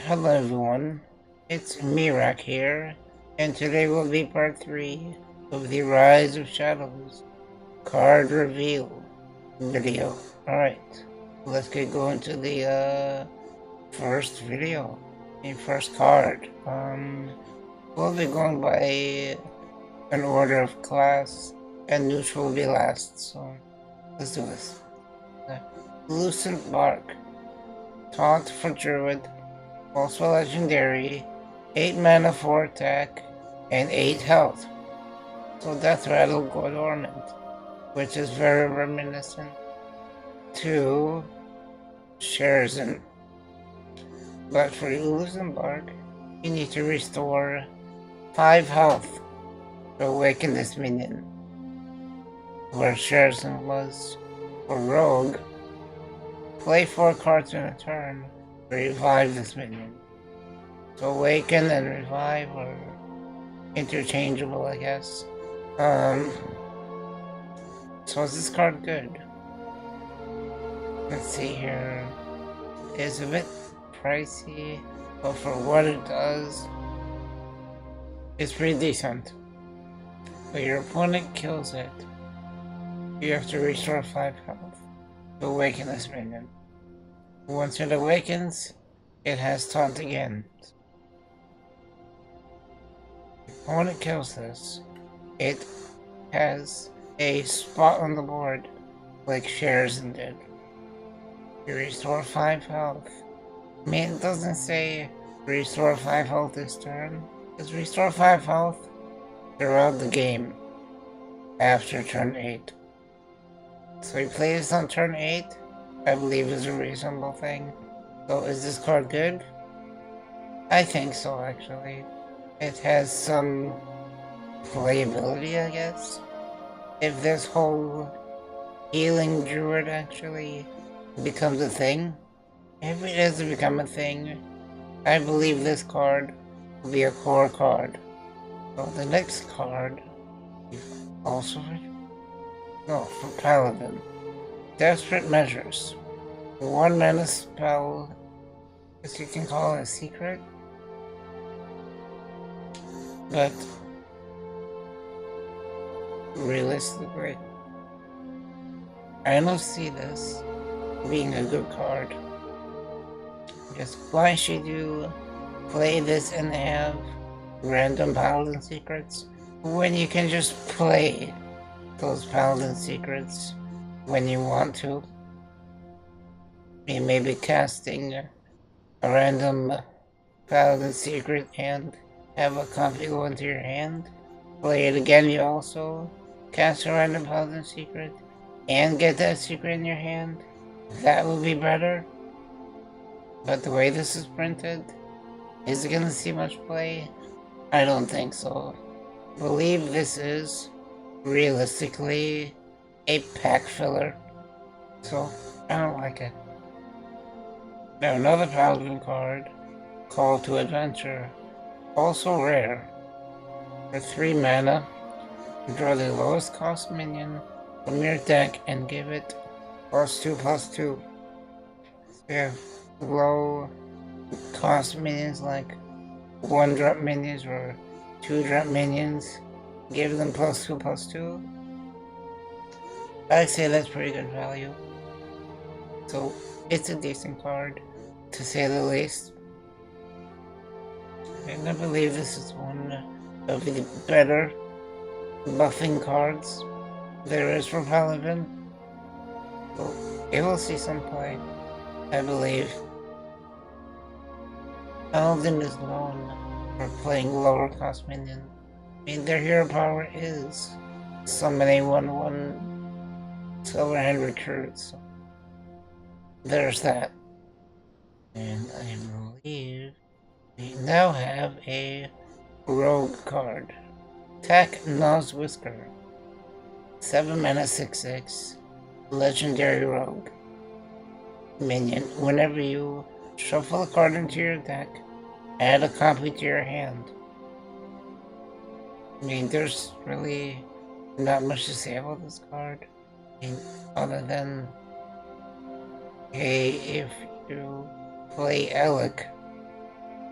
Hello everyone, it's Mirak here, and today will be part 3 of the Rise of Shadows card reveal video. Alright, let's get going to the first video, the first card. We'll be going by an order of class, and neutral will be last, so let's do this. Lucent Bark, taunt for Druid, also legendary, 8 mana 4 attack, and 8 health. So Death Rattle go dormant, which is very reminiscent to Sherzin. But for Lucent Bark, you need to restore 5 health to awaken this minion. Where Sherzin was for Rogue, play 4 cards in a turn, revive this minion. So awaken and revive are interchangeable, I guess. So is this card good? Let's see here. It's a bit pricey, but for what it does, it's pretty decent. But your opponent kills it, you have to restore 5 health to awaken this minion. Once it awakens, it has taunt again. When it kills this, it has a spot on the board like Sherzin did. You restore 5 health. I mean, it doesn't say restore 5 health this turn. It's restore 5 health throughout the game after turn 8. So you play this on turn 8, I believe is a reasonable thing. So is this card good? I think so, actually. It has some playability, I guess. If this whole healing druid actually becomes a thing, if it doesn't become a thing, I believe this card will be a core card. So the next card, also for Paladin. Desperate Measures. 1 mana spell, as you can call it a secret. But realistically, I don't see this being a good card. Just why should you play this and have random Paladin secrets when you can just play those Paladin secrets when you want to? You may be casting a random Paladin secret and have a copy go into your hand. Play it again, you also cast a random Paladin secret and get that secret in your hand. That would be better. But the way this is printed, is it gonna see much play? I don't think so. I believe this is realistically a pack filler. So I don't like it. Now another Paladin card, Call to Adventure. Also rare. For 3 mana, draw the lowest cost minion from your deck and give it +2/+2. So you have low cost minions like 1-drop minions or 2-drop minions, give them +2/+2. I say that's pretty good value. So it's a decent card, to say the least. And I believe this is one of the better buffing cards there is for Paladin. So it will see some play, I believe. Paladin is known for playing lower cost minions. I mean, their hero power is summon a 1/1 Silverhand Recruit, so there's that. And I believe we now have a Rogue card. Attack Nose Whisker. 7 mana 6/6. Legendary Rogue. Minion. Whenever you shuffle a card into your deck, add a copy to your hand. I mean, there's really not much to say about this card. I mean, other than, hey, if you play Alec,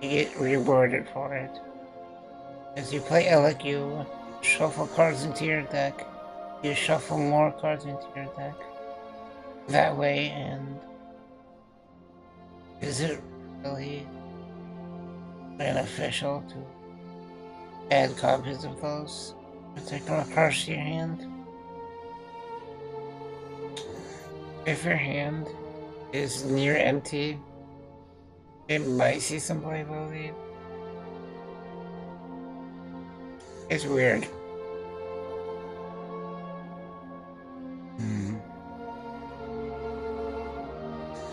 you get rewarded for it. As you play Alec, you shuffle cards into your deck, you shuffle more cards into your deck. That way, and is it really beneficial to add copies of those particular cards to your hand? If your hand is near empty, it might see some playability. It's weird.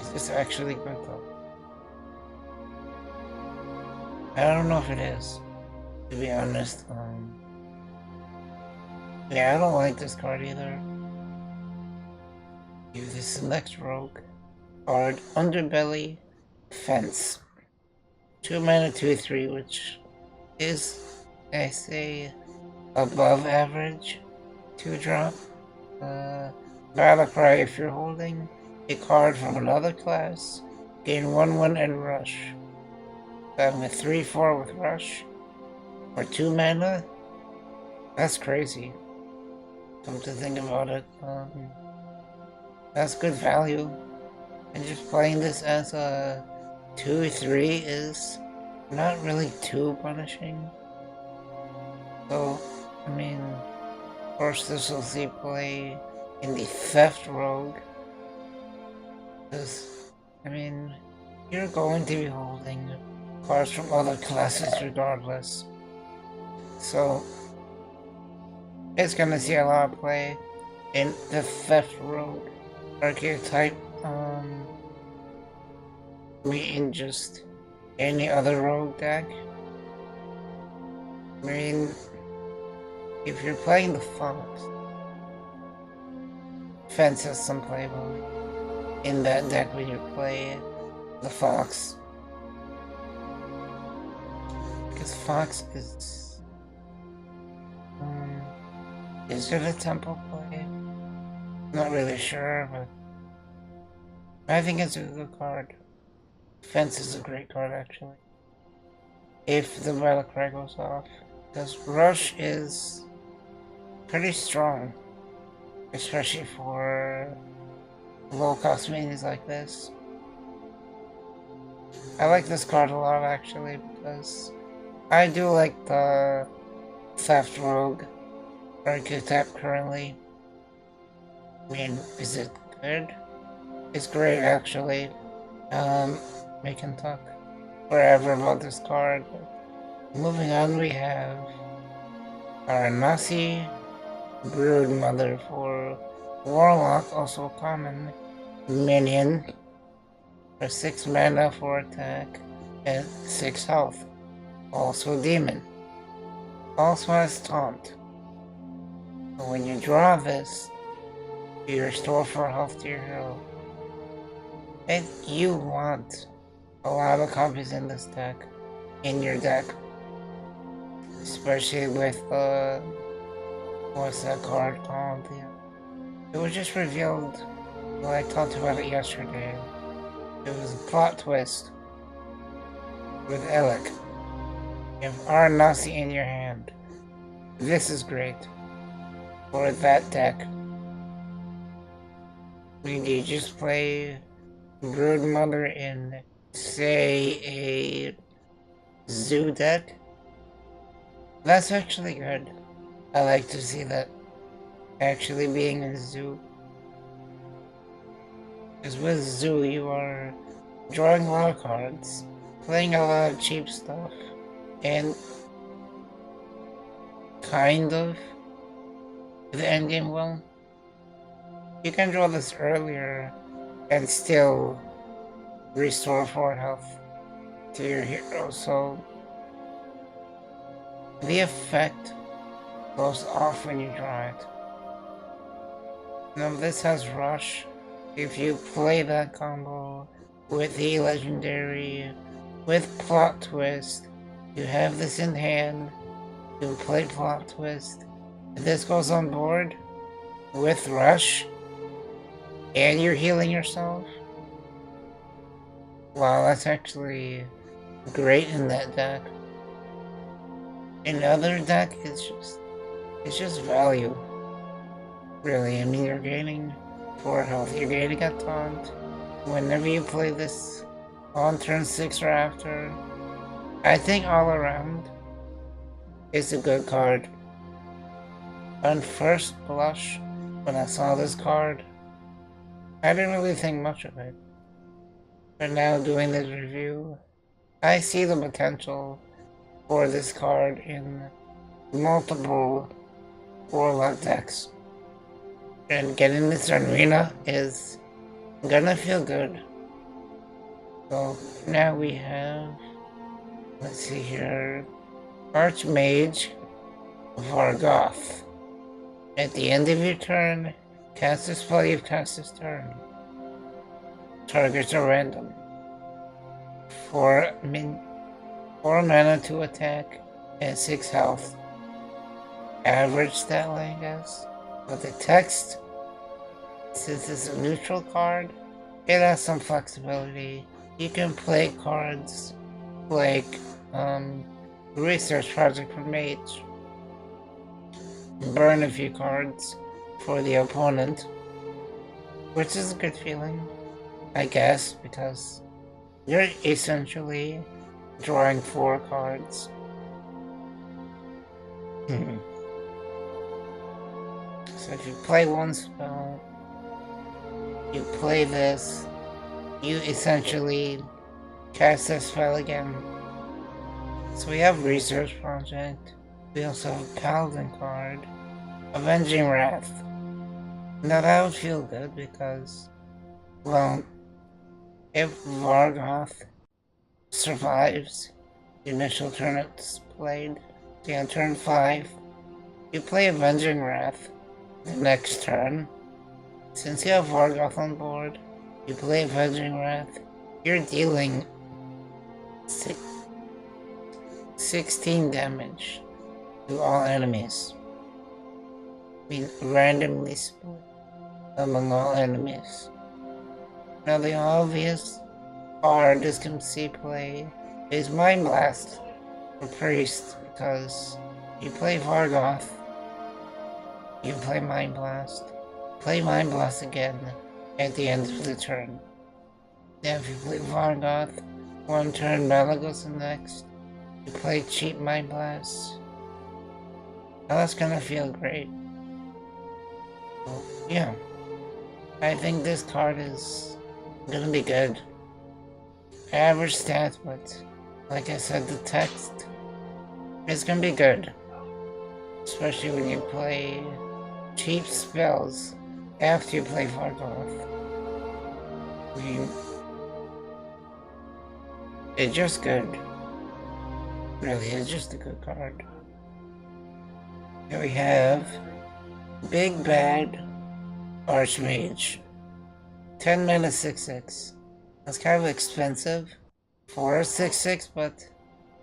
Is this actually good though? I don't know if it is, to be honest. Yeah, I don't like this card either. Use this next rogue card, Underbelly Fence. 2 mana, 2/3, which is, I say, above average 2-drop. Battlecry, if you're holding a card from another class, gain 1/1 and rush. Having a 3/4 with rush for 2 mana, that's crazy. Come to think about it, that's good value. And just playing this as a 2/3 is not really too punishing. So, I mean, of course this will see play in the Theft Rogue. Because, I mean, you're going to be holding cards from other classes regardless. So, it's gonna see a lot of play in the Theft Rogue archetype, in just any other rogue deck. I mean, if you're playing the Fox, Fence has some playability in that deck when you play the Fox. Because Fox is it a tempo play? Not really sure, but I think it's a good card. Fence is a great card, actually. If the Battlecry goes off. Because Rush is pretty strong. Especially for low-cost minis like this. I like this card a lot, actually, because I do like the Theft Rogue archetype currently. I mean, is it good? It's great, actually. We can talk forever about this card. Moving on, we have our Nasi Broodmother for Warlock, also a common minion, for 6 mana for attack and 6 health. Also a demon. Also has Taunt. So when you draw this, you restore 4 health to your hero. And you want a lot of copies in this deck, in your deck. Especially with, what's that card called? Yeah. It was just revealed, well, I talked about it yesterday. It was a plot twist with Alec. You have Arnasi in your hand. This is great for that deck. When you just play Broodmother in, say, a zoo deck, that's actually good. I like to see that actually being a zoo. Because with zoo, you are drawing a lot of cards, playing a lot of cheap stuff, and kind of the endgame well. You can draw this earlier and still restore 4 health to your hero, so the effect goes off when you draw it. Now this has Rush. If you play that combo with the legendary, with Plot Twist, you have this in hand, you play Plot Twist, and this goes on board with Rush, and you're healing yourself. Wow, that's actually great in that deck. Another deck is just value. Really, I mean, you're gaining 4 health, you're gaining a taunt. Whenever you play this on turn 6 or after, I think all around it's a good card. On first blush, when I saw this card, I didn't really think much of it. But now doing this review, I see the potential for this card in multiple Warlock decks. And getting this arena is gonna feel good. So now we have, let's see here, Archmage Vargoth. At the end of your turn, cast this spell you've cast this turn. Targets are random. 4 mana to attack and 6 health. Average stat line, I guess. But the text, since it's a neutral card, it has some flexibility. You can play cards like Research Project for Mage. Burn a few cards for the opponent, which is a good feeling, I guess, because you're essentially drawing 4 cards. So if you play one spell, you play this, you essentially cast this spell again. So we have Research Project, we also have a Paladin card, Avenging Wrath. Now that would feel good because, well, if Vargoth survives the initial turn it's played, on turn 5, you play Avenging Wrath the next turn. Since you have Vargoth on board, you play Avenging Wrath, you're dealing 16 damage to all enemies. I mean, randomly split among all enemies. Now the obvious card this can see play is Mind Blast for Priest, because you play Vargoth, you play Mind Blast again at the end of the turn. Then if you play Vargoth, one turn Malagos the next, you play cheap Mind Blast. Now that's gonna feel great. So, yeah, I think this card is gonna be good. Average stats, but like I said, the text is gonna be good. Especially when you play cheap spells after you play Vargoth. I mean, it's just good. Really, it's just a good card. Here we have Big Bad Archmage. 10 mana 6/6. That's kind of expensive for a 6/6, but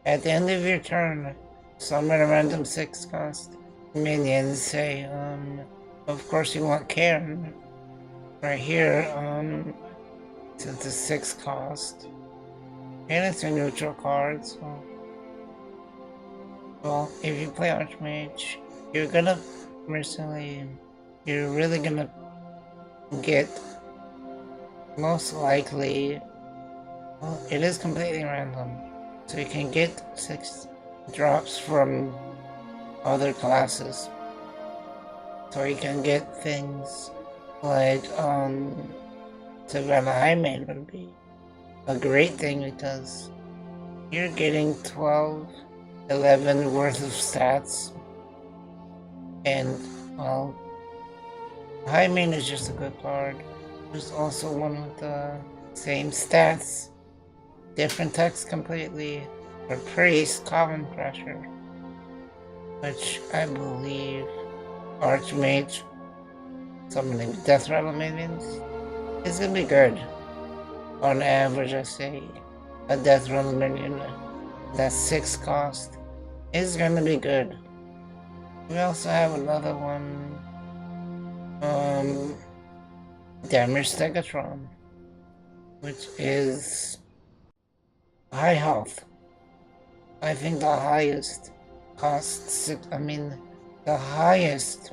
at the end of your turn, summon a random 6 cost minion, say, of course you want Cairn. Right here, since it's 6 cost. And it's a neutral card, so. Well, if you play Archmage, you're really gonna get, most likely, well, it is completely random. So you can get 6 drops from other classes. So you can get things like, Savannah Highmane would be a great thing because you're getting 12, 11 worth of stats. And, well, Highmane is just a good card. There's also one with the same stats, different text completely, for Priest, Common Crusher, which I believe Archmage, summoning Death Rattle minions, is gonna be good. On average, I say a Death Rattle minion that's 6 cost is gonna be good. We also have another one, Damage Stegatron, which is high health. I think the highest the highest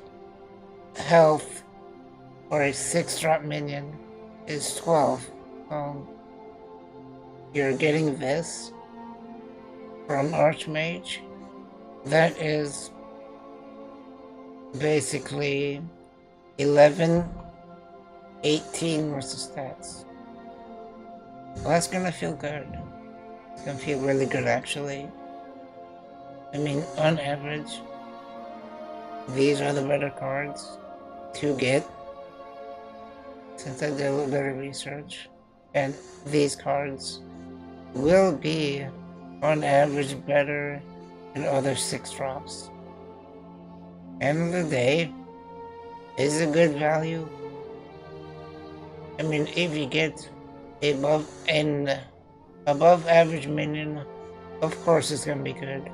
health for a 6-drop minion is 12. You're getting this from Archmage. That is basically 11, 18 worth of stats. Well, that's gonna feel good. It's gonna feel really good, actually. I mean, on average, these are the better cards to get, since I did a little bit of research. And these cards will be, on average, better than other 6-drops. End of the day, is a good value. I mean, if you get above average minion, of course it's gonna be good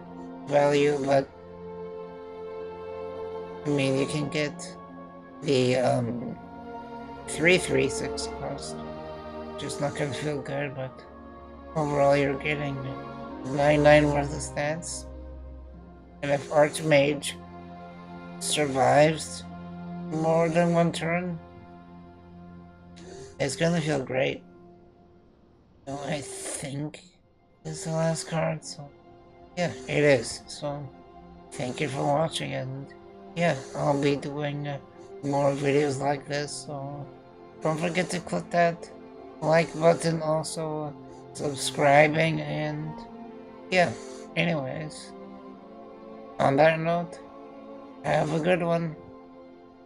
value, but I mean, you can get the 3/3/6 cost, just not gonna feel good, but overall you're getting 9/9 worth of stats. And if Archmage survives more than one turn, it's gonna feel great. So I think it's the last card, so yeah, it is. So thank you for watching, and yeah, I'll be doing more videos like this, so don't forget to click that like button, also subscribing, and yeah, anyways, on that note, have a good one.